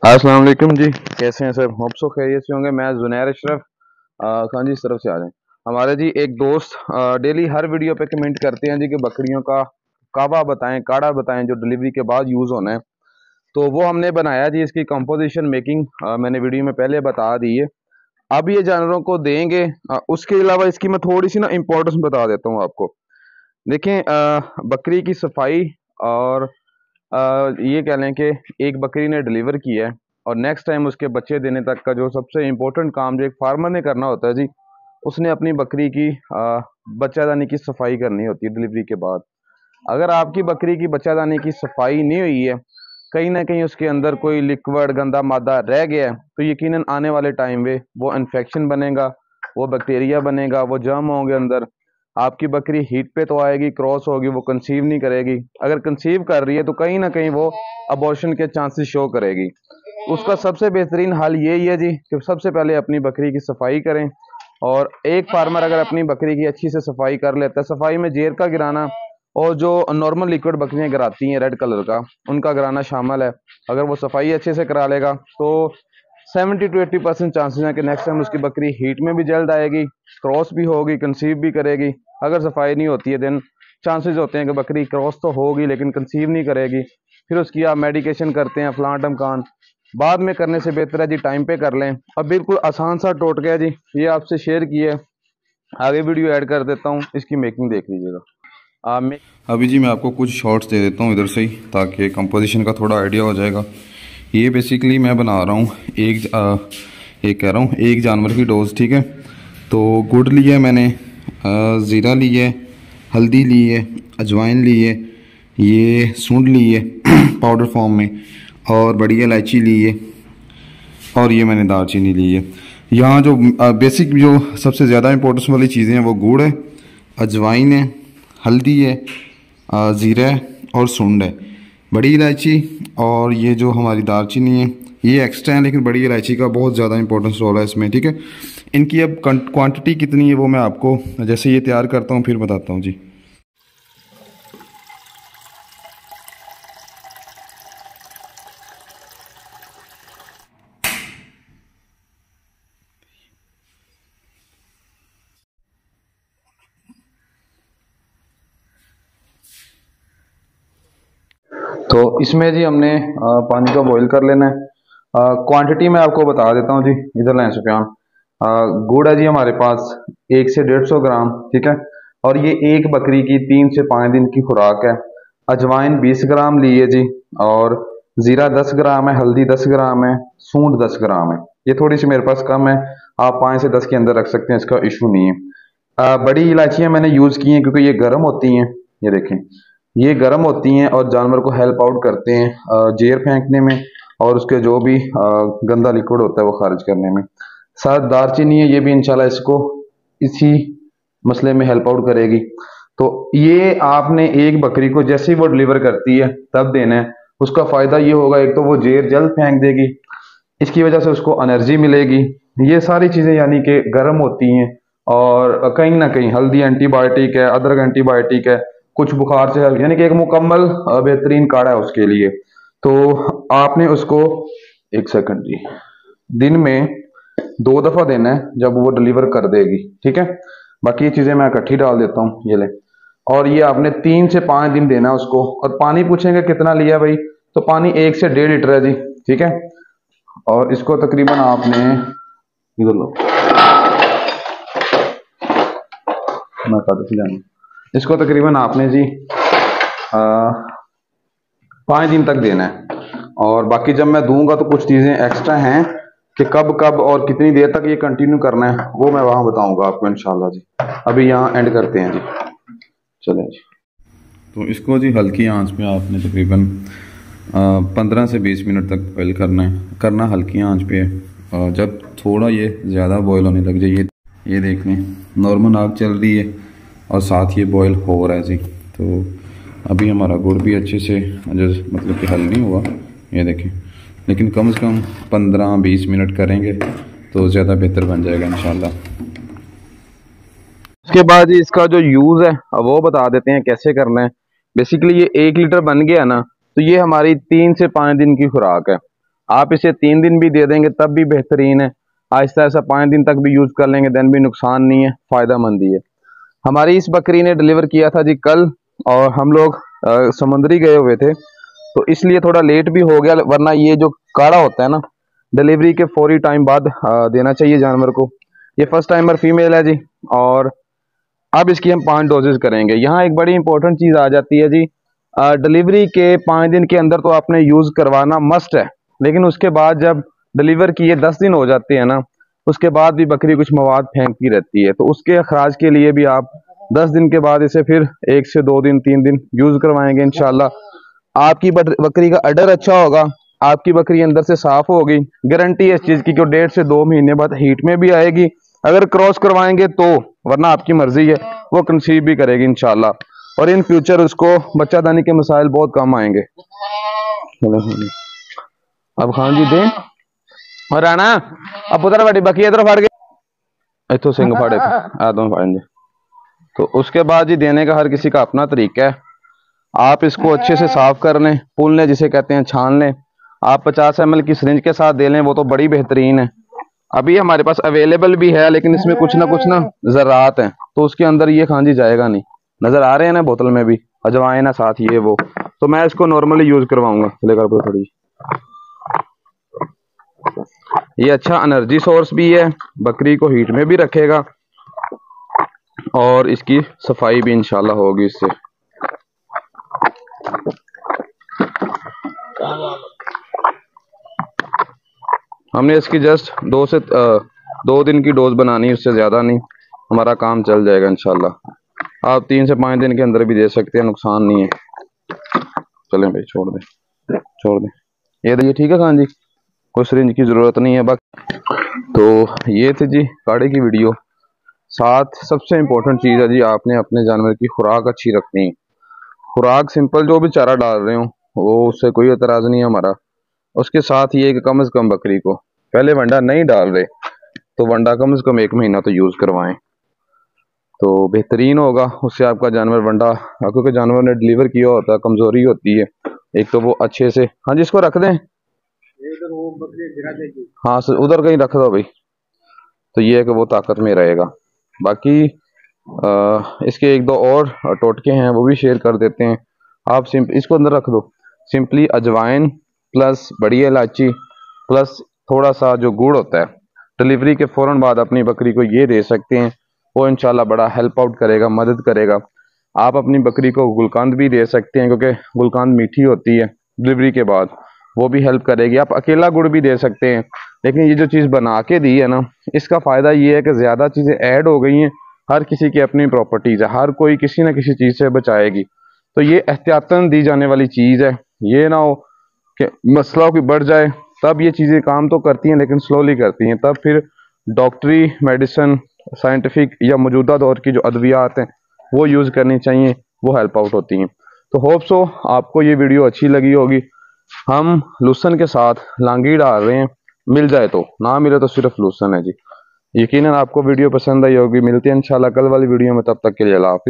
अस्सलाम वालेकुम जी। कैसे हैं सब? होप सो खैरियत से होंगे। मैं जुनैर अशरफ खान जी इस तरफ से आ जाएं। हमारे जी एक दोस्त डेली हर वीडियो पे कमेंट करते हैं जी कि बकरियों का काबा बताएं, काढ़ा बताएं जो डिलीवरी के बाद यूज़ होना है। तो वो हमने बनाया जी। इसकी कंपोजिशन मेकिंग मैंने वीडियो में पहले बता दी है। अब ये जानवरों को देंगे। उसके अलावा इसकी मैं थोड़ी सी ना इम्पोर्टेंस बता देता हूँ आपको। देखें, बकरी की सफाई और ये कह लें कि एक बकरी ने डिलीवर किया है और नेक्स्ट टाइम उसके बच्चे देने तक का जो सबसे इम्पोर्टेंट काम जो एक फार्मर ने करना होता है जी, उसने अपनी बकरी की बच्चादानी की सफाई करनी होती है डिलीवरी के बाद। अगर आपकी बकरी की बच्चादानी की सफाई नहीं हुई है, कहीं ना कहीं उसके अंदर कोई लिक्विड गंदा मादा रह गया है, तो यकीनन आने वाले टाइम में वो इन्फेक्शन बनेगा, वो बैक्टीरिया बनेगा, वो जर्म होंगे अंदर। आपकी बकरी हीट पे तो आएगी, क्रॉस होगी, वो कंसीव नहीं करेगी। अगर कंसीव कर रही है तो कहीं ना कहीं वो अबॉर्शन के चांसेस शो करेगी। उसका सबसे बेहतरीन हल यही है जी कि सबसे पहले अपनी बकरी की सफाई करें। और एक फार्मर अगर अपनी बकरी की अच्छी से सफाई कर लेता है, सफाई में जेर का गिराना और जो नॉर्मल लिक्विड बकरियां गिराती हैं रेड कलर का, उनका गिराना शामिल है। अगर वो सफाई अच्छे से करा लेगा तो 70 to 80% चांसेस हैं कि नेक्स्ट टाइम उसकी बकरी हीट में भी जल्द आएगी, क्रॉस भी होगी, कंसीव भी करेगी। अगर सफाई नहीं होती है देन चांसेस होते हैं कि बकरी क्रॉस तो होगी लेकिन कंसीव नहीं करेगी। फिर उसकी आप मेडिकेशन करते हैं फलां ढमकान, बाद में करने से बेहतर है जी टाइम पे कर लें। अब बिल्कुल आसान सा टोटका है जी, ये आपसे शेयर किए, आगे वीडियो ऐड कर देता हूँ, इसकी मेकिंग देख लीजिएगा। अभी जी मैं आपको कुछ शॉर्ट्स दे देता हूँ इधर से ही, ताकि कंपोजिशन का थोड़ा आइडिया हो जाएगा। ये बेसिकली मैं बना रहा हूँ एक जानवर की डोज, ठीक है। तो गुड़ लिया है मैंने, ज़ीरा लिया है, हल्दी ली है, अजवाइन ली है, ये सूंड ली है पाउडर फॉर्म में, और बड़ी इलायची ली है, और ये मैंने दालचीनी ली है। यहाँ जो बेसिक जो सबसे ज़्यादा इंपॉर्टेंस वाली चीज़ें हैं वो गुड़ है, अजवाइन है, हल्दी है, ज़ीरा है और सूंड है। बड़ी इलायची और ये जो हमारी दालचीनी है ये एक्स्ट्रा है, लेकिन बड़ी इलायची का बहुत ज़्यादा इंपॉर्टेंस रोल है इसमें, ठीक है। इनकी अब क्वांटिटी कितनी है वो मैं आपको जैसे ये तैयार करता हूँ फिर बताता हूँ जी। तो इसमें जी हमने पानी को बॉईल कर लेना है। क्वांटिटी मैं आपको बता देता हूँ जी, इधर लें सुफियान। गुड़ है जी हमारे पास 1 से 150 ग्राम, ठीक है। और ये एक बकरी की 3 से 5 दिन की खुराक है। अजवाइन 20 ग्राम ली है जी, और जीरा 10 ग्राम है, हल्दी 10 ग्राम है, सूंड 10 ग्राम है। ये थोड़ी सी मेरे पास कम है, आप 5 से 10 के अंदर रख सकते हैं, इसका इशू नहीं है। बड़ी इलायचियाँ मैंने यूज़ की हैं क्योंकि ये गर्म होती हैं। ये देखें, ये गर्म होती हैं और जानवर को हेल्प आउट करते हैं जेर फेंकने में और उसके जो भी गंदा लिक्विड होता है वो खारिज करने में। साथ दालचीनी है, ये भी इंशाल्लाह इसको इसी मसले में हेल्प आउट करेगी। तो ये आपने एक बकरी को जैसे ही वो डिलीवर करती है तब देना है। उसका फायदा ये होगा, एक तो वो जेर जल्द फेंक देगी, इसकी वजह से उसको एनर्जी मिलेगी। ये सारी चीजें यानी कि गर्म होती हैं और कहीं ना कहीं हल्दी एंटीबायोटिक है, अदरक एंटीबायोटिक है, कुछ बुखार से यानी कि एक मुकम्मल बेहतरीन काढ़ा है उसके लिए। तो आपने उसको 1 सेकंड जी, दिन में 2 दफा देना है जब वो डिलीवर कर देगी, ठीक है। बाकी ये चीजें मैं इकट्ठी डाल देता हूँ, ये ले। और ये आपने 3 से 5 दिन देना है उसको। और पानी पूछेंगे कितना लिया भाई, तो पानी 1 से 1.5 लीटर है जी, ठीक है। और इसको तकरीबन आपने इधर लो, मैं कागज ले आऊं। इसको तकरीबन आपने जी 5 दिन तक देना है। और बाकी जब मैं दूंगा तो कुछ चीजें एक्स्ट्रा हैं कि कब कब और कितनी देर तक ये कंटिन्यू करना है वो मैं वहां बताऊंगा आपको इंशाल्लाह जी। अभी यहाँ एंड करते हैं जी, चलें जी। तो इसको जी हल्की आंच पे आपने तकरीबन 15 से 20 मिनट तक बॉयल करना हल्की आंच पे है। और जब थोड़ा ये ज़्यादा बॉयल होने लग जाए, ये देख लें नॉर्मल आग चल रही है और साथ ये बॉयल हो रहा है जी। तो अभी हमारा गुड़ भी अच्छे से मतलब कि हल नहीं हुआ, ये देखें। लेकिन कम से कम 15-20 मिनट करेंगे तो ज़्यादा बेहतर बन जाएगा इंशाल्लाह। उसके बाद जी इसका जो यूज़ है अब वो बता देते हैं कैसे करना है। बेसिकली ये 1 लीटर बन गया ना, तो ये हमारी 3 से 5 दिन की खुराक है। आप इसे 3 दिन भी दे देंगे तब भी बेहतरीन है, आहिस्ता आहिस्ता 5 दिन तक भी यूज़ कर लेंगे देन भी नुकसान नहीं है, फ़ायदा मंद ही है। हमारी इस बकरी ने डिलीवर किया था जी कल, और हम लोग समुद्री गए हुए थे तो इसलिए थोड़ा लेट भी हो गया, वरना ये जो काढ़ा होता है ना, डिलीवरी के फौरी टाइम बाद देना चाहिए जानवर को। ये फर्स्ट टाइमर फीमेल है जी, और अब इसकी हम 5 डोजेज करेंगे। यहाँ एक बड़ी इंपॉर्टेंट चीज़ आ जाती है जी, डिलीवरी के 5 दिन के अंदर तो आपने यूज़ करवाना मस्ट है, लेकिन उसके बाद जब डिलीवर किए 10 दिन हो जाते हैं ना, उसके बाद भी बकरी कुछ मवाद फेंकती रहती है, तो उसके अखराज के लिए भी आप 10 दिन के बाद इसे फिर 1 से 2 दिन 3 दिन यूज़ करवाएंगे इंशाल्लाह। आपकी बकरी का अडर अच्छा होगा, आपकी बकरी अंदर से साफ होगी, गारंटी है इस चीज़ की कि 1.5 से 2 महीने बाद हीट में भी आएगी अगर क्रॉस करवाएंगे तो, वरना आपकी मर्जी है, वो कंसीव भी करेगी इंशाल्लाह, और इन फ्यूचर उसको बच्चादानी के मसाइल बहुत कम आएंगे। अब खान जी दें और राणा अब पुत्र बड़ी बकी इधर फाड़ के इतो सिंह फाड़े आदम फाड़ेंगे। तो उसके बाद जी देने का हर किसी का अपना तरीका है। आप इसको अच्छे से साफ कर लें, पुल लें जिसे कहते हैं, छान लें। आप 50 ml की सिरिंज के साथ दे लें, वो तो बड़ी बेहतरीन है। अभी हमारे पास अवेलेबल भी है, लेकिन इसमें कुछ ना ज़रात हैं, तो उसके अंदर ये खांजी जाएगा नहीं। नजर आ रहे हैं ना बोतल में भी अजवाइन है साथ ये वो, तो मैं इसको नॉर्मली यूज करवाऊंगा। लेकर थोड़ी, ये अच्छा एनर्जी सोर्स भी है, बकरी को हीट में भी रखेगा और इसकी सफाई भी इंशाल्लाह होगी इससे। हमने इसकी जस्ट 2 दिन की डोज बनानी, उससे ज़्यादा नहीं, हमारा काम चल जाएगा इंशाल्लाह। आप 3 से 5 दिन के अंदर भी दे सकते हैं, नुकसान नहीं है। चलें भाई, छोड़ दें ये देखिए, ठीक है खान जी, कोई सिरिंज की ज़रूरत नहीं है। बाकी तो ये थी जी काढ़े की वीडियो। साथ सबसे इम्पोर्टेंट चीज़ है जी, आपने अपने जानवर की खुराक अच्छी रखनी है। खुराक सिंपल जो भी चारा डाल रहे हो वो, उससे कोई एतराज़ नहीं है हमारा। उसके साथ ये कि कम से कम बकरी को पहले वंडा नहीं डाल रहे तो वंडा कम से कम 1 महीना तो यूज़ करवाएं, तो बेहतरीन होगा। उससे आपका जानवर वंडा, क्योंकि जानवर ने डिलीवर किया होता है, कमज़ोरी होती है एक तो वो अच्छे से। हाँ जी, इसको रख दें वो बकरी गिरा देगी, हाँ सर उधर कहीं रख दो भाई, तो ये है कि वो ताकत में रहेगा। बाकी इसके 1-2 और टोटके हैं, वो भी शेयर कर देते हैं। आप इसको अंदर रख दो, सिंपली अजवाइन प्लस बड़ी इलायची प्लस थोड़ा सा जो गुड़ होता है, डिलीवरी के फ़ौरन बाद अपनी बकरी को ये दे सकते हैं, वो इंशाल्लाह बड़ा हेल्प आउट करेगा, मदद करेगा। आप अपनी बकरी को गुलकंद भी दे सकते हैं, क्योंकि गुलकंद मीठी होती है डिलीवरी के बाद, वो भी हेल्प करेगी। आप अकेला गुड़ भी दे सकते हैं, लेकिन ये जो चीज़ बना के दी है ना, इसका फ़ायदा ये है कि ज़्यादा चीज़ें ऐड हो गई हैं। हर किसी की अपनी प्रॉपर्टीज़ है, हर कोई किसी न किसी चीज़ से बचाएगी, तो ये एहतियातन दी जाने वाली चीज़ है। ये ना हो कि मसला कोई बढ़ जाए, तब ये चीज़ें काम तो करती हैं लेकिन स्लोली करती हैं, तब फिर डॉक्टरी मेडिसिन साइंटिफिक या मौजूदा दौर की जो अद्वियात हैं वो यूज़ करनी चाहिए, वो हेल्प आउट होती हैं। तो होप सो आपको ये वीडियो अच्छी लगी होगी। हम लूसन के साथ लांगी डाल रहे हैं, मिल जाए तो, ना मिले तो सिर्फ लूसन है जी। यकीनन आपको वीडियो पसंद आई होगी। मिलते हैं इंशाल्लाह कल वाली वीडियो में, तब तक के लिए अल्लाह हाफिज़।